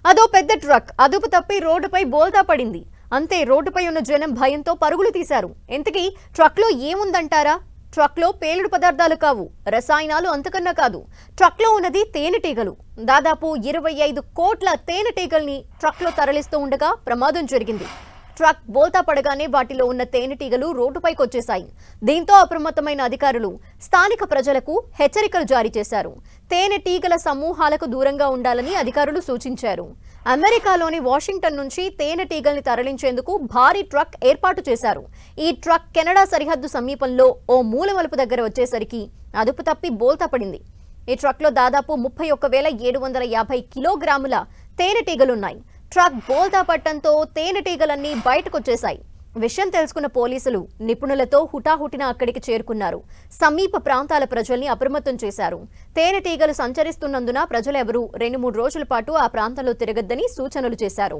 అదో పెద్ద ట్రక్ అదుపు తప్పి రోడ్డుపై బోల్తా పడింది. అంతే, రోడ్డుపై ఉన్న జనం భయంతో పరుగులు తీశారు. ఇంతకీ ట్రక్లో ఏముందంటారా? ట్రక్లో పేలుడు పదార్థాలు కావు, రసాయనాలు అంతకన్నా కాదు. ట్రక్లో ఉన్నది తేనెటీగలు. దాదాపు 25 కోట్ల తేనెటీగల్ని ట్రక్లో తరలిస్తూ ఉండగా ప్రమాదం జరిగింది. ట్రక్ బోల్తా పడగానే వాటిలో ఉన్న తేనెటీగలు రోడ్డుపైకి వచ్చేశాయి. దీంతో అప్రమత్తమైన అధికారులు స్థానిక ప్రజలకు హెచ్చరికలు జారీ చేశారు. తేనెటీగల సమూహాలకు దూరంగా ఉండాలని అధికారులు సూచించారు. అమెరికాలోని వాషింగ్టన్ నుంచి తేనెటీగల్ని తరలించేందుకు భారీ ట్రక్ ఏర్పాటు చేశారు. ఈ ట్రక్ కెనడా సరిహద్దు సమీపంలో ఓ మూలమలుపు దగ్గర వచ్చేసరికి అదుపు తప్పి బోల్తా పడింది. ఈ ట్రక్లో దాదాపు 31,750 కిలోగ్రాముల తేనెటీగలున్నాయి. ట్రక్ బోల్తా పట్టడంతో తేనెటీగలన్నీ బయటకొచ్చేశాయి. విషయం తెలుసుకున్న పోలీసులు నిపుణులతో హుటాహుటిన అక్కడికి చేరుకున్నారు. సమీప ప్రాంతాల ప్రజల్ని అప్రమత్తం చేశారు. తేనెటీగలు సంచరిస్తున్నందున ప్రజలెవరూ 2-3 రోజుల పాటు ఆ ప్రాంతంలో తిరగొద్దని సూచనలు చేశారు.